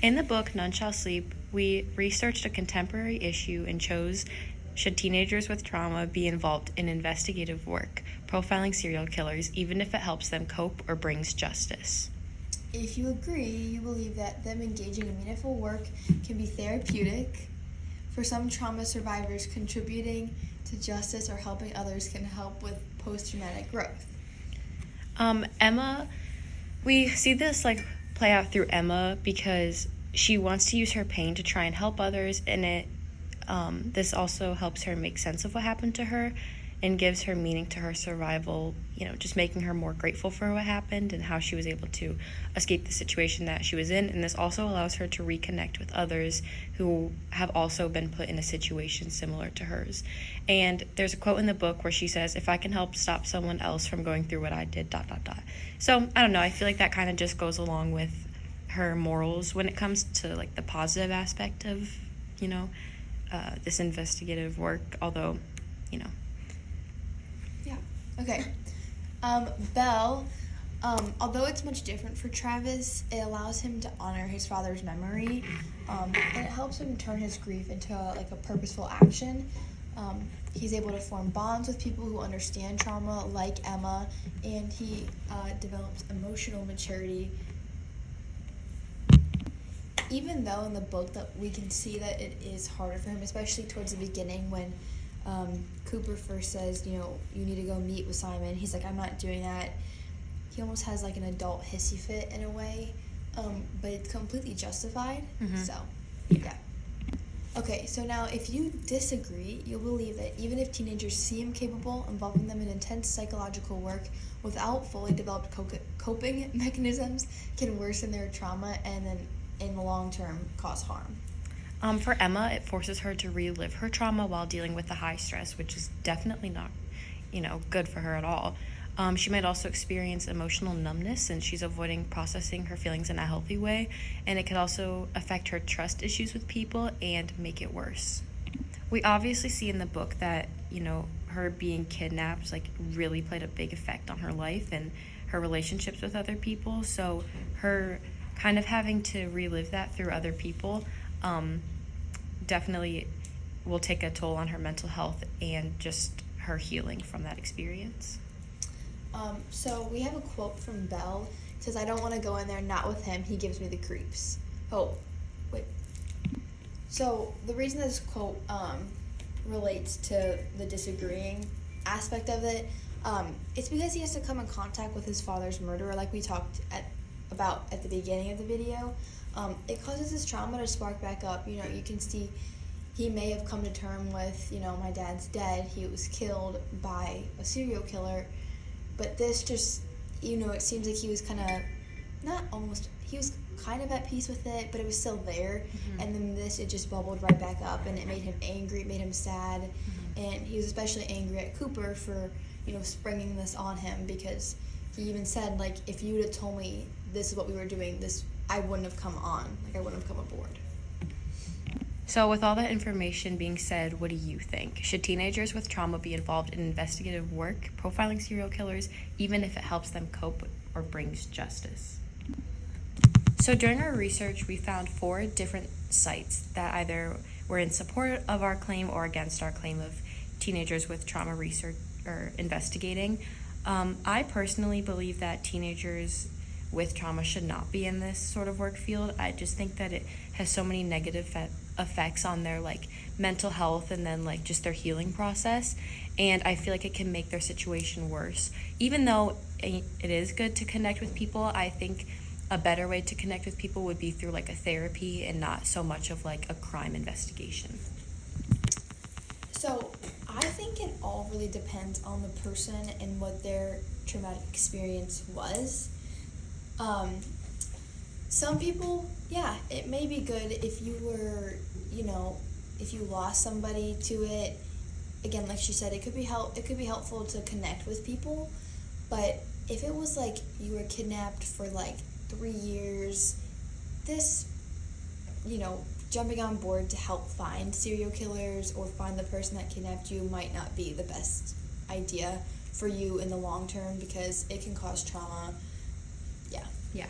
In the book None Shall Sleep, we researched a contemporary issue and chose, should teenagers with trauma be involved in investigative work, profiling serial killers, even if it helps them cope or brings justice? If you agree, you believe that them engaging in meaningful work can be therapeutic. For some trauma survivors, contributing to justice or helping others can help with post-traumatic growth. Emma, we see this play out through Emma because she wants to use her pain to try and help others, and this also helps her make sense of what happened to her and gives her meaning to her survival, just making her more grateful for what happened and how she was able to escape the situation that she was in. And this also allows her to reconnect with others who have also been put in a situation similar to hers. And there's a quote in the book where she says, "If I can help stop someone else from going through what I did, ... So, I don't know, I feel like that kind of just goes along with her morals when it comes to, the positive aspect of, this investigative work, although, Yeah. Okay. Belle, although it's much different for Travis, it allows him to honor his father's memory, and it helps him turn his grief into a purposeful action. He's able to form bonds with people who understand trauma, like Emma, and he develops emotional maturity. Even though in the book that we can see that it is harder for him, especially towards the beginning when Cooper first says, you need to go meet with Simon. He's like, I'm not doing that. He almost has an adult hissy fit in a way, but it's completely justified. Mm-hmm. So, yeah. Okay, so now if you disagree, you'll believe that even if teenagers seem capable, involving them in intense psychological work without fully developed coping mechanisms can worsen their trauma and then in the long term cause harm. For Emma, it forces her to relive her trauma while dealing with the high stress, which is definitely not, good for her at all. She might also experience emotional numbness, and she's avoiding processing her feelings in a healthy way, and it could also affect her trust issues with people and make it worse. We obviously see in the book that, her being kidnapped, really played a big effect on her life and her relationships with other people, so her kind of having to relive that through other people definitely will take a toll on her mental health and just her healing from that experience. So we have a quote from Belle. It says, "I don't want to go in there, not with him. He gives me the creeps." Oh, wait. So the reason this quote relates to the disagreeing aspect of it, it's because he has to come in contact with his father's murderer, like we talked about at the beginning of the video. It causes his trauma to spark back up. You can see he may have come to terms with, my dad's dead. He was killed by a serial killer. But this just, it seems like he was he was kind of at peace with it, but it was still there. Mm-hmm. And then it just bubbled right back up, and it made him angry, it made him sad. Mm-hmm. And he was especially angry at Cooper for, springing this on him, because he even said, if you would have told me this is what we were doing, I wouldn't have come on. I wouldn't have come aboard. So with all that information being said, what do you think? Should teenagers with trauma be involved in investigative work, profiling serial killers, even if it helps them cope or brings justice? So during our research, we found 4 different sites that either were in support of our claim or against our claim of teenagers with trauma research or investigating. I personally believe that teenagers with trauma should not be in this sort of work field. I just think that it has so many negative effects on their mental health and then just their healing process, and I feel like it can make their situation worse. Even though it is good to connect with people, I think a better way to connect with people would be through a therapy and not so much of a crime investigation. So I think it all really depends on the person and what their traumatic experience was. Some people, yeah, it may be good if you were, if you lost somebody to it. Again, like she said, it could be helpful to connect with people. But if it was you were kidnapped for 3 years, this, jumping on board to help find serial killers or find the person that kidnapped you might not be the best idea for you in the long term, because it can cause trauma. Yeah,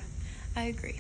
I agree.